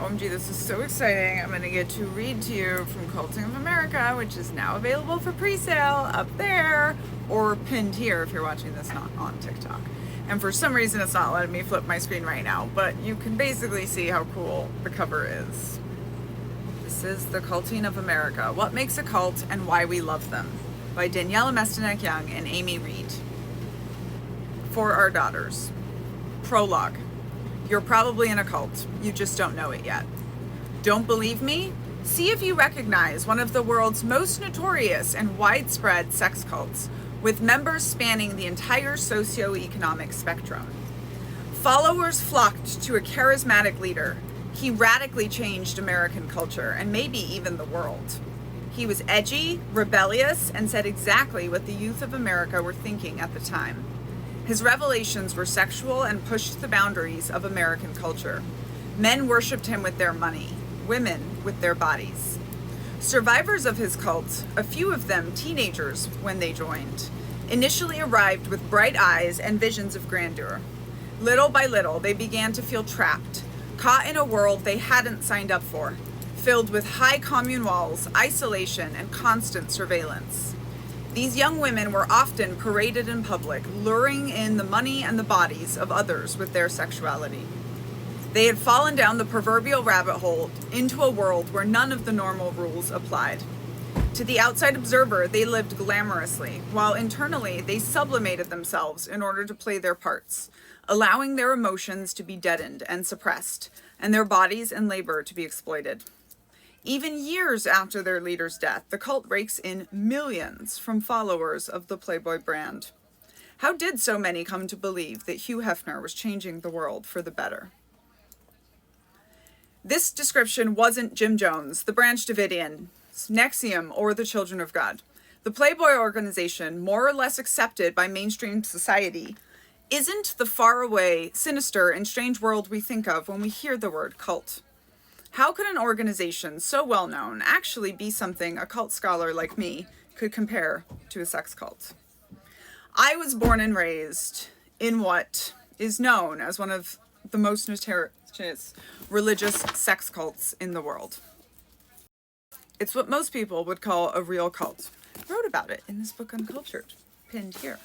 OMG, this is so exciting. I'm going to get to read to you from Culting of America, which is now available for pre-sale up there, or pinned here if you're watching this not on TikTok. And for some reason, it's not letting me flip my screen right now, but you can basically see how cool the cover is. This is The Culting of America, What Makes a Cult and Why We Love Them, by Daniela Mestenek-Young and Amy Reed. For our daughters. Prologue. You're probably in a cult. You just don't know it yet. Don't believe me? See if you recognize one of the world's most notorious and widespread sex cults, with members spanning the entire socio-economic spectrum. Followers flocked to a charismatic leader. He radically changed American culture and maybe even the world. He was edgy, rebellious, and said exactly what the youth of America were thinking at the time. His revelations were sexual and pushed the boundaries of American culture. Men worshipped him with their money, women with their bodies. Survivors of his cult, a few of them teenagers when they joined, initially arrived with bright eyes and visions of grandeur. Little by little, they began to feel trapped, caught in a world they hadn't signed up for, filled with high commune walls, isolation, and constant surveillance. These young women were often paraded in public, luring in the money and the bodies of others with their sexuality. They had fallen down the proverbial rabbit hole into a world where none of the normal rules applied. To the outside observer, they lived glamorously, while internally they sublimated themselves in order to play their parts, allowing their emotions to be deadened and suppressed, and their bodies and labor to be exploited. Even years after their leader's death, the cult rakes in millions from followers of the Playboy brand. How did so many come to believe that Hugh Hefner was changing the world for the better? This description wasn't Jim Jones, the Branch Davidian, Nexium, or the Children of God. The Playboy organization, more or less accepted by mainstream society, isn't the faraway, sinister, and strange world we think of when we hear the word cult. How could an organization so well known actually be something a cult scholar like me could compare to a sex cult? I was born and raised in what is known as one of the most notorious religious sex cults in the world. It's what most people would call a real cult. I wrote about it in this book Uncultured, pinned here.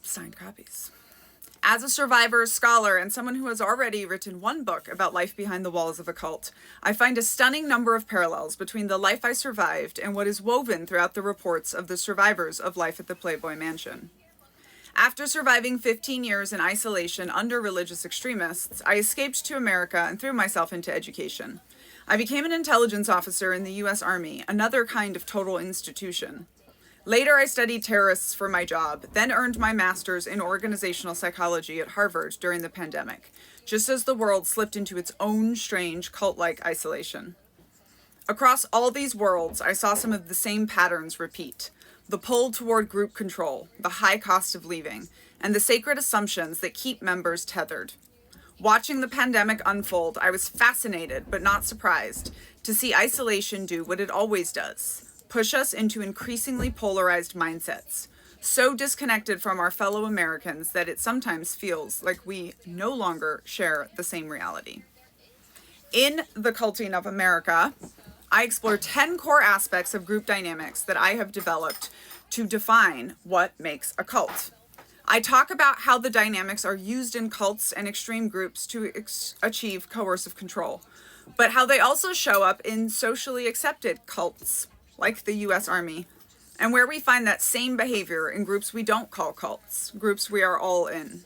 Signed copies. As a survivor, scholar, and someone who has already written one book about life behind the walls of a cult, I find a stunning number of parallels between the life I survived and what is woven throughout the reports of the survivors of life at the Playboy Mansion. After surviving 15 years in isolation under religious extremists, I escaped to America and threw myself into education. I became an intelligence officer in the U.S. Army, another kind of total institution. Later, I studied terrorists for my job, then earned my master's in organizational psychology at Harvard during the pandemic, just as the world slipped into its own strange cult-like isolation. Across all these worlds, I saw some of the same patterns repeat: the pull toward group control, the high cost of leaving, and the sacred assumptions that keep members tethered. Watching the pandemic unfold, I was fascinated, but not surprised, to see isolation do what it always does: push us into increasingly polarized mindsets, so disconnected from our fellow Americans that it sometimes feels like we no longer share the same reality. In The Culting of America, I explore 10 core aspects of group dynamics that I have developed to define what makes a cult. I talk about how the dynamics are used in cults and extreme groups to achieve coercive control, but how they also show up in socially accepted cults, like the U.S. Army, and where we find that same behavior in groups we don't call cults, groups we are all in.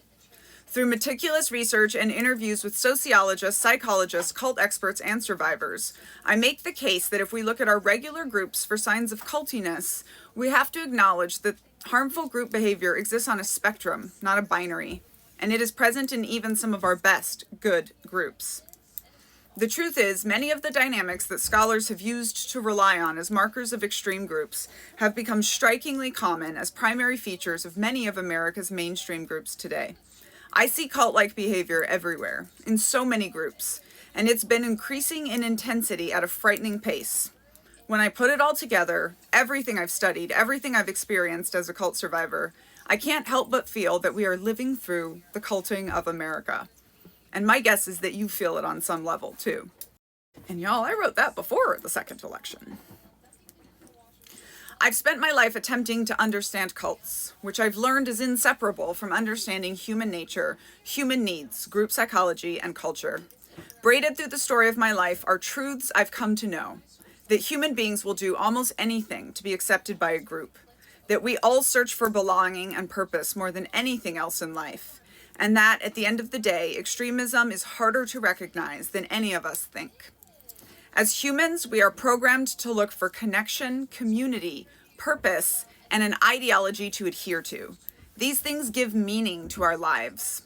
Through meticulous research and interviews with sociologists, psychologists, cult experts, and survivors, I make the case that if we look at our regular groups for signs of cultiness, we have to acknowledge that harmful group behavior exists on a spectrum, not a binary, and it is present in even some of our best, good groups. The truth is, many of the dynamics that scholars have used to rely on as markers of extreme groups have become strikingly common as primary features of many of America's mainstream groups today. I see cult-like behavior everywhere, in so many groups, and it's been increasing in intensity at a frightening pace. When I put it all together, everything I've studied, everything I've experienced as a cult survivor, I can't help but feel that we are living through the culting of America. And my guess is that you feel it on some level too. And y'all, I wrote that before the second election. I've spent my life attempting to understand cults, which I've learned is inseparable from understanding human nature, human needs, group psychology, and culture. Braided through the story of my life are truths I've come to know: that human beings will do almost anything to be accepted by a group, that we all search for belonging and purpose more than anything else in life, and that, at the end of the day, extremism is harder to recognize than any of us think. As humans, we are programmed to look for connection, community, purpose, and an ideology to adhere to. These things give meaning to our lives.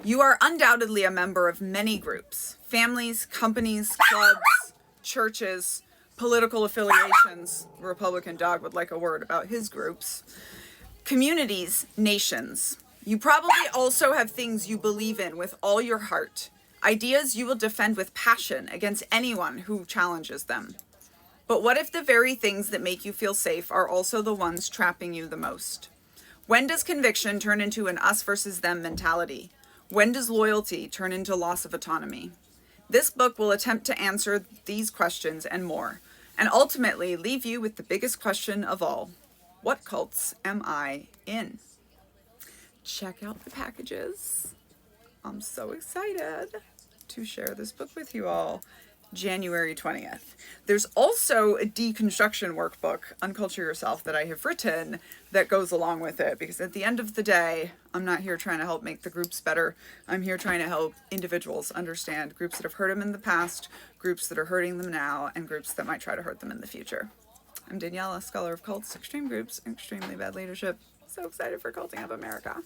You are undoubtedly a member of many groups: families, companies, clubs, churches, political affiliations. The Republican dog would like a word about his groups. Communities, nations. You probably also have things you believe in with all your heart, ideas you will defend with passion against anyone who challenges them. But what if the very things that make you feel safe are also the ones trapping you the most? When does conviction turn into an us versus them mentality? When does loyalty turn into loss of autonomy? This book will attempt to answer these questions and more, and ultimately leave you with the biggest question of all: what cults am I in? Check out the packages. I'm so excited to share this book with you all. January 20th. There's also a deconstruction workbook, Unculture Yourself, that I have written that goes along with it, because at the end of the day, I'm not here trying to help make the groups better. I'm here trying to help individuals understand groups that have hurt them in the past, groups that are hurting them now, and groups that might try to hurt them in the future. I'm Daniela, scholar of cults, extreme groups, and extremely bad leadership. So excited for Culting Up America.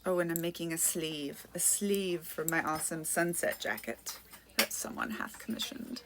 Oh, and I'm making a sleeve for my awesome sunset jacket that someone hath commissioned.